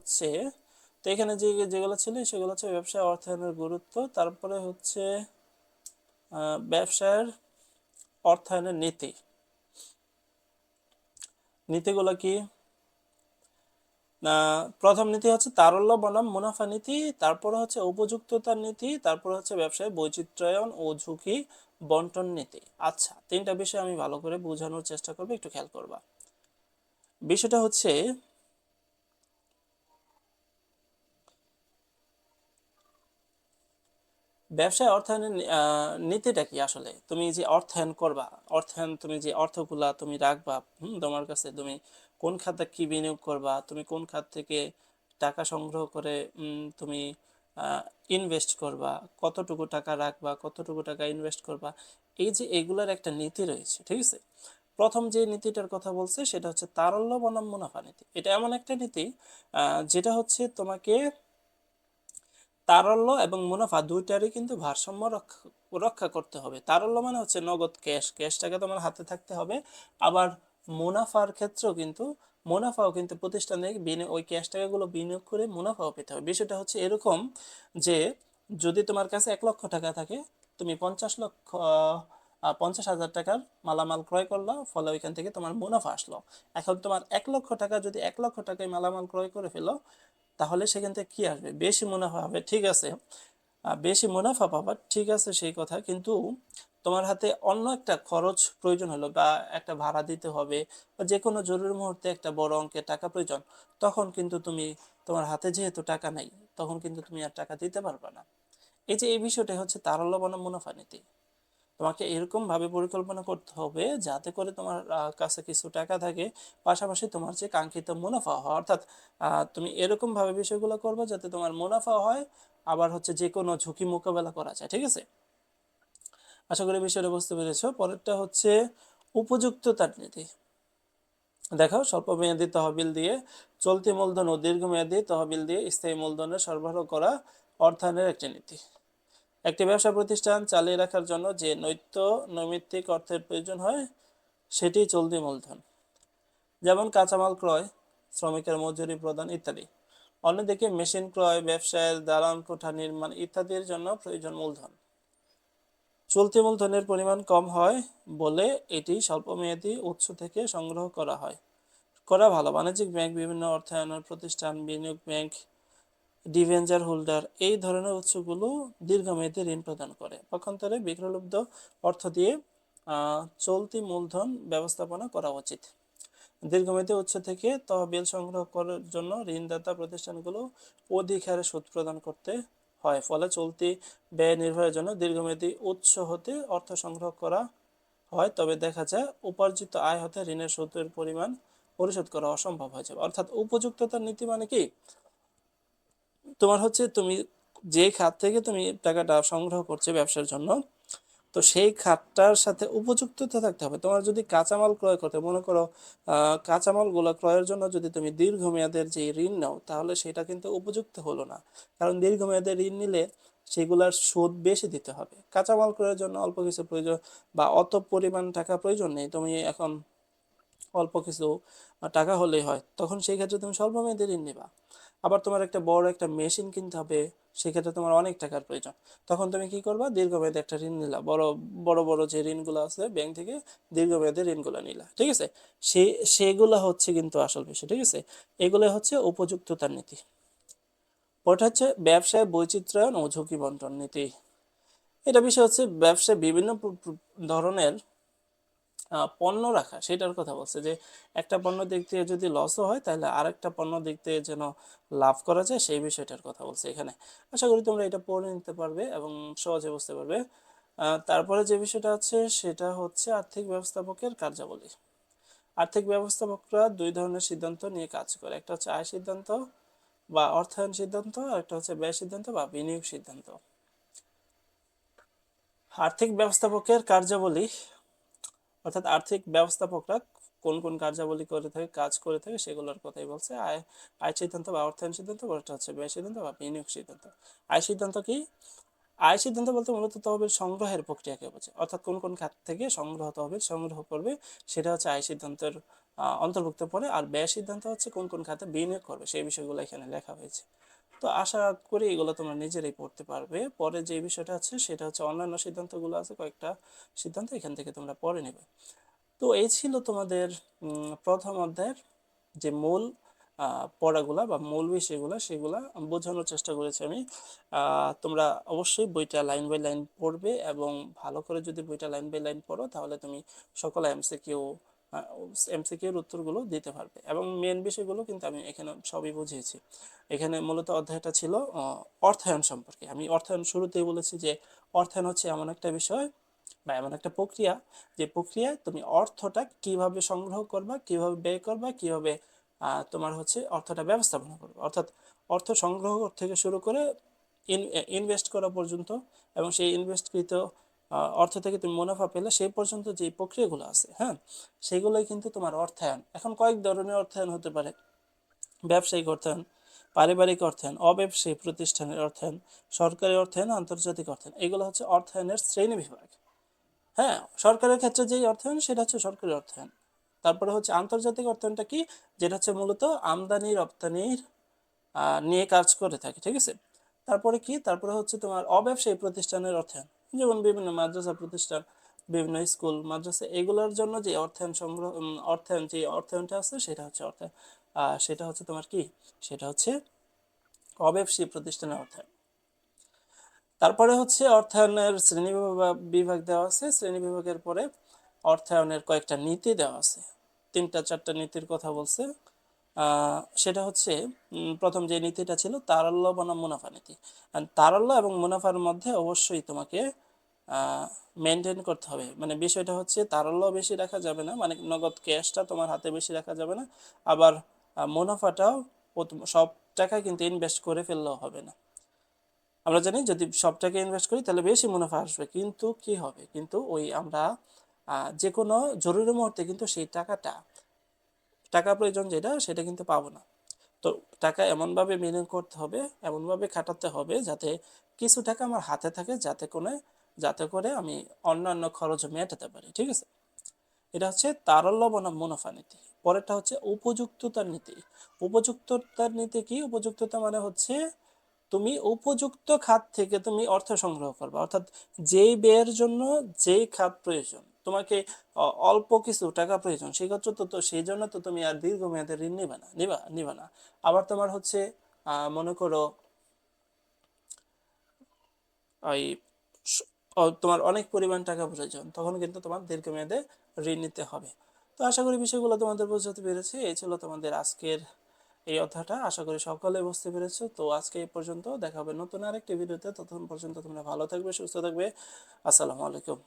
হচ্ছে, তো এখানে যেগুলো ছিল সেগুলো হচ্ছে ব্যবসায় অর্থায়নের গুরুত্ব, তারপরে হচ্ছে ব্যবসায়ের অর্থায়নের নীতি। নীতিগুলো কি? প্রথম নীতি হচ্ছে তারল্য বনাম মুনাফা নীতি, তারপরে হচ্ছে উপযুক্ততার নীতি, তারপরে হচ্ছে ব্যবসায় বৈচিত্র্যায়ন ও ঝুঁকি বন্টন নীতি। আচ্ছা, তিনটা বিষয় আমি ভালো করে বোঝানোর চেষ্টা করবো, একটু খেয়াল করবা। বিষয়টা হচ্ছে ব্যবসায় অর্থায়নের নীতিটা কি আসলে? তুমি যে অর্থায়ন করবা, অর্থায়ন তুমি যে অর্থগুলা তুমি রাখবা, তোমার কাছে, তুমি কোন খাতে কি বিনিয়োগ করবা, তুমি কোন খাত থেকে টাকা সংগ্রহ করে তুমি ইনভেস্ট করবা, কতটুকু টাকা রাখবা, কতটুকু টাকা ইনভেস্ট করবা, এই যে এগুলার একটা নীতি রয়েছে, ঠিক আছে? প্রথম যে নীতিটার কথা বলছে সেটা হচ্ছে তারল্য বনাম মুনাফা নীতি। এটা এমন একটা নীতি যেটা হচ্ছে তোমাকে তারল্য এবং মুনাফা দুইটারই কিন্তু ভারসাম্য রক্ষা রক্ষা করতে হবে। তারল্য মানে হচ্ছে নগদ ক্যাশ, ক্যাশটাকে তোমার হাতে থাকতে হবে। আবার মুনাফার ক্ষেত্রেও কিন্তু, মুনাফাও কিন্তু প্রতিষ্ঠানে ওই ক্যাশ টাকাগুলো বিনিয়োগ করে মুনাফাও পেতে হবে। বিষয়টা হচ্ছে এরকম যে যদি তোমার কাছে 1 লক্ষ টাকা থাকে, তুমি 50,000 টাকার মালামাল ক্রয় করলো, ফলে ওইখান থেকে তোমার মুনাফা আসলো। এখন তোমার 1 লক্ষ টাকা, যদি 1 লক্ষ টাকায় মালামাল ক্রয় করে ফেলো, তাহলে সেখান থেকে কি আসবে? বেশি মুনাফা হবে, ঠিক আছে। বেশি মুনাফা পাবা, ঠিক আছে, সেই কথা, কিন্তু তোমার হাতে অন্য একটা খরচ প্রয়োজন হলো, বা একটা ভাড়া দিতে হবে, বা যে কোনো জরুরি মুহূর্তে একটা বড় অঙ্কের টাকা প্রয়োজন, তখন কিন্তু তুমি, তোমার হাতে যেহেতু টাকা নাই, তখন কিন্তু তুমি আর টাকা দিতে পারবে না। এই যে এই বিষয়টা হচ্ছে তারল্য বনাম মুনাফা নীতি। তোমাকে এরকম ভাবে পরিকল্পনা করতে হবে যাতে করে তোমার কাছে কিছু টাকা থাকে, পাশাপাশি তোমার যে কাঙ্ক্ষিত মুনাফা হয়, অর্থাৎ তুমি এরকম ভাবে বিষয়গুলো করবে যাতে তোমার মুনাফা হয়, আবার হচ্ছে যে কোনো ঝুঁকি মোকাবেলা করা যায়, ঠিক আছে? আশা করি বিষয়টা বুঝতে পেরেছো। পরেরটা হচ্ছে উপযুক্ততার নীতি। দেখো, স্বল্প মেয়াদী তহবিল দিয়ে, চলতি মূলধন ও দীর্ঘমেয়াদী তহবিল দিয়ে স্থায়ী মূলধনের সরবরাহ করা অর্থায়নের একটি নীতি। একটি ব্যবসা প্রতিষ্ঠান চালিয়ে রাখার জন্য যে নৈমিত্তিক অর্থের প্রয়োজন হয়, সেটি চলতি মূলধন। যেমন কাঁচামাল ক্রয়, শ্রমিকের মজুরি প্রদান ইত্যাদি। অন্যদিকে মেশিন ক্রয়, ব্যবসায়ের দালান কোঠা নির্মাণ ইত্যাদির জন্য প্রয়োজন মূলধন। চলতি মূলধনের পরিমাণ কম হয় বলে এটি স্বল্পমেয়াদী উৎস থেকে সংগ্রহ করা ভালো। বাণিজ্যিক ব্যাংক, বিভিন্ন অর্থায়নের প্রতিষ্ঠান, বিনিয়োগ ব্যাংক, ডিভেঞ্চার হোল্ডার, এই ধরনের উৎসগুলো দীর্ঘমেয়াদী ঋণ প্রদান করে। পক্ষান্তরে বিক্রয়লব্ধ অর্থ দিয়ে চলতি মূলধন ব্যবস্থাপনা করা উচিত। দীর্ঘমেয়াদী উৎস থেকে তহবিল সংগ্রহ করার জন্য ঋণদাতা প্রতিষ্ঠানগুলো অধিক হারে সুদ প্রদান করতে হয়, ফলে চলতি ব্যয় নির্বাহের জন্য দীর্ঘমেয়াদী উৎস হতে অর্থ সংগ্রহ করা হয়। তবে দেখা যায় উপার্জিত আয় হতে ঋণের সুদের পরিমাণ পরিশোধ করা অসম্ভব হয়ে যাবে। অর্থাৎ উপযুক্ততার নীতি মানে কি? তোমার হচ্ছে তুমি যে খাত থেকে তুমি টাকাটা সংগ্রহ করছো ব্যবসার জন্য, তো সেই খাতটার সাথে উপযুক্ততা থাকতে হবে। তোমার যদি কাঁচামাল ক্রয় করতে, মনে করো কাঁচামাল গুলো ক্রয়ের জন্য যদি তুমি দীর্ঘমেয়াদের যে ঋণ নাও, তাহলে সেটা কিন্তু উপযুক্ত হলো না। কারণ দীর্ঘমেয়াদের ঋণ নিলে সেগুলার সুদ বেশি দিতে হবে। কাঁচামাল ক্রয়ের জন্য অল্প কিছু প্রয়োজন, বা অত পরিমাণ টাকা প্রয়োজন নেই, তুমি এখন অল্প কিছু টাকা হলেই হয়, তখন সেই ক্ষেত্রে তুমি স্বল্প মেয়াদি ঋণ নিবা। আবার তোমার একটা বড় একটা মেশিন কিনতে হবে, সেক্ষেত্রে তোমার অনেক টাকার প্রয়োজন, তখন তুমি কি করবা? দীর্ঘমেয়াদী একটা ঋণ নিলা, বড় বড় বড় যে ঋণগুলো আছে ব্যাংক থেকে, দীর্ঘমেয়াদী ঋণগুলো নিলা, ঠিক আছে? সে সেগুলা হচ্ছে কিন্তু আসল বিষয়, ঠিক আছে? এগুলো হচ্ছে উপযুক্ততার নীতি। ওটা হচ্ছে ব্যবসায় বৈচিত্র্যায়ন ও ঝুঁকি বন্টন নীতি। এটা বিষয় হচ্ছে ব্যবসায় বিভিন্ন ধরনের পণ্য রাখা, সেটার কথা বলছে, যে একটা পণ্য দিক থেকে যদি লসও হয়, তাহলে আরেকটা পণ্য দিক থেকে যেন লাভ করা যায়, সেই বিষয়টার কথা বলছে এখানে। আশা করি তোমরা এটা পড়ে নিতে পারবে এবং সহজে বুঝতে পারবে। তারপরে যে বিষয়টা আছে সেটা হচ্ছে আর্থিক ব্যবস্থাপকের কার্যাবলী। আর্থিক ব্যবস্থাপকরা দুই ধরনের সিদ্ধান্ত নিয়ে কাজ করে, একটা হচ্ছে আয় সিদ্ধান্ত বা অর্থায়ন সিদ্ধান্ত, আর একটা হচ্ছে ব্যয় সিদ্ধান্ত বা বিনিয়োগ সিদ্ধান্ত। আর্থিক ব্যবস্থাপকের কার্যাবলী, অর্থাৎ আর্থিক ব্যবস্থাপকরা কোন কোন কার্যাবলী করে থাকে, কাজ করে থাকে, সেগুলোর কথাই বলছে। আয় সিদ্ধান্ত বা অর্থায়ন সিদ্ধান্ত, ওটা হচ্ছে ব্যয় সিদ্ধান্ত বা বিনিয়োগ সিদ্ধান্ত। আয় সিদ্ধান্ত কি? আয় সিদ্ধান্ত বলতে মূলত তহবিল সংগ্রহের প্রক্রিয়াকে বোঝায়, অর্থাৎ কোন কোন খাত থেকে তহবিল সংগ্রহ করবে সেটা হচ্ছে আয় সিদ্ধান্তের অন্তর্ভুক্ত পড়ে। আর ব্যয় সিদ্ধান্ত হচ্ছে কোন কোন খাতে বিনিয়োগ করবে সেই বিষয়গুলো এখানে লেখা হয়েছে। তো আশা করি এগুলো তোমরা নিজেরাই পড়তে পারবে। পরে যে বিষয়টা আছে সেটা হচ্ছে অন্যান্য সিদ্ধান্তগুলো আছে, কয়েকটা সিদ্ধান্ত এখান থেকে তোমরা পড়ে নেবে। তো এই ছিল তোমাদের প্রথম অধ্যায়ের যে মূল পড়াগুলা বা মূল বিষয়গুলো, সেগুলা বোঝানোর চেষ্টা করেছি আমি। তোমরা অবশ্যই বইটা লাইন বাই লাইন পড়বে, এবং ভালো করে যদি বইটা লাইন বাই লাইন পড়ো তাহলে তুমি সকল এমসিকিউর উত্তরগুলো দিতে পারবে। এবং মেন বিষয়গুলো কিন্তু আমি এখানে সবই বুঝিয়েছি। এখানে মূলত অধ্যায়টা ছিল অর্থায়ন সম্পর্কে। আমি অর্থায়ন শুরুতেই বলেছি যে অর্থায়ন হচ্ছে এমন একটা বিষয় বা এমন একটা প্রক্রিয়া, যে প্রক্রিয়ায় তুমি অর্থটা কিভাবে সংগ্রহ করবা, কিভাবে ব্যয় করবা, কিভাবে তোমার হচ্ছে অর্থটা ব্যবস্থাপনা করবে, অর্থাৎ অর্থ সংগ্রহ থেকে শুরু করে ইনভেস্ট করা পর্যন্ত, এবং সেই ইনভেস্টকৃত অর্থ থেকে তুমি মুনাফা পেলে সেই পর্যন্ত যে প্রক্রিয়াগুলো আছে, হ্যাঁ, সেগুলোই কিন্তু তোমার অর্থায়ন। এখন কয়েক ধরনের অর্থায়ন হতে পারে: ব্যবসায়িক অর্থায়ন, পারিবারিক অর্থায়ন, অব্যবসায়ী প্রতিষ্ঠানের অর্থায়ন, সরকারি অর্থায়ন, আন্তর্জাতিক অর্থায়ন। এগুলো হচ্ছে অর্থায়নের শ্রেণী বিভাগ। হ্যাঁ, সরকারের ক্ষেত্রে যেই অর্থায়ন সেটা হচ্ছে সরকারি অর্থায়ন। তারপরে হচ্ছে আন্তর্জাতিক অর্থায়নটা কি, যেটা হচ্ছে মূলত আমদানি রপ্তানির নিয়ে কাজ করে থাকে, ঠিক আছে। তারপরে কি, তারপরে হচ্ছে তোমার অব্যবসায়ী প্রতিষ্ঠানের অর্থায়ন, যেমন বিভিন্ন মাদ্রাসা প্রতিষ্ঠান, বিভিন্ন স্কুল মাদ্রাসা, এগুলোর জন্য যে অর্থায়ন যে অর্থায়নটা আছে সেটা হচ্ছে অর্থায়ন, সেটা হচ্ছে তোমার কি, সেটা হচ্ছে অব্যবসায়ী প্রতিষ্ঠানের অর্থায়ন। তারপরে হচ্ছে অর্থায়নের শ্রেণী বিভাগ দেওয়া আছে। শ্রেণী বিভাগের পরে অর্থায়নের কয়েকটা নীতি দেওয়া আছে, 3-4টা নীতির কথা বলছে। সেটা হচ্ছে প্রথম যে নীতিটা ছিল তারল্য বনাম মুনাফা নীতি। তারল্য এবং মুনাফার মধ্যে অবশ্যই তোমাকে মেনটেন করতে হবে। মানে বিষয়টা হচ্ছে তারল্য বেশি রাখা যাবে না, মানে নগদ ক্যাশটা তোমার হাতে বেশি রাখা যাবে না, আবার মুনাফাটাও সব টাকা কিন্তু ইনভেস্ট করে ফেললেও হবে না। আমরা জানি যদি সব টাকা ইনভেস্ট করি তাহলে বেশি মুনাফা আসবে, কিন্তু কি হবে, কিন্তু ওই আমরা যে কোনো জরুরি মুহূর্তে কিন্তু সেই টাকা প্রয়োজন যেটা সেটা কিন্তু পাবো না। তো টাকা এমনভাবে বিনিয়োগ করতে হবে, এমনভাবে খাটাতে হবে যাতে কিছু টাকা আমার হাতে থাকে, যাতে করে আমি অন্যান্য খরচ মেটাতে পারি, ঠিক আছে। এটা হচ্ছে তারল্য বনাম মুনাফা নীতি। পরেরটা হচ্ছে উপযুক্ততার নীতি। উপযুক্ততার নীতি কি, উপযুক্ততা মানে হচ্ছে তুমি উপযুক্ত খাত থেকে তুমি অর্থ সংগ্রহ করবে, অর্থাৎ যেই ব্যয়ের জন্য যেই খাত প্রয়োজন, তোমাকে অল্প কিছু টাকা প্রয়োজন, সেক্ষেত্রে তো সেই জন্য তো তুমি আর দীর্ঘমেয়াদে ঋণ নিবা না। আবার তোমার হচ্ছে মনে করো ওই তোমার অনেক পরিমাণ টাকা প্রয়োজন, তখন কিন্তু তোমার দীর্ঘমেয়াদে ঋণ নিতে হবে। তো আশা করি বিষয়গুলো তোমাদের বোঝাতে পেরেছি। এই ছিল তোমাদের আজকের এই অধ্যায়টা, আশা করি সকলে বুঝতে পেরেছো। তো আজকে এই পর্যন্ত, দেখা হবে নতুন আরেকটি ভিডিওতে। ততক্ষণ পর্যন্ত তোমরা ভালো থাকবে, সুস্থ থাকবে। আসসালামু আলাইকুম।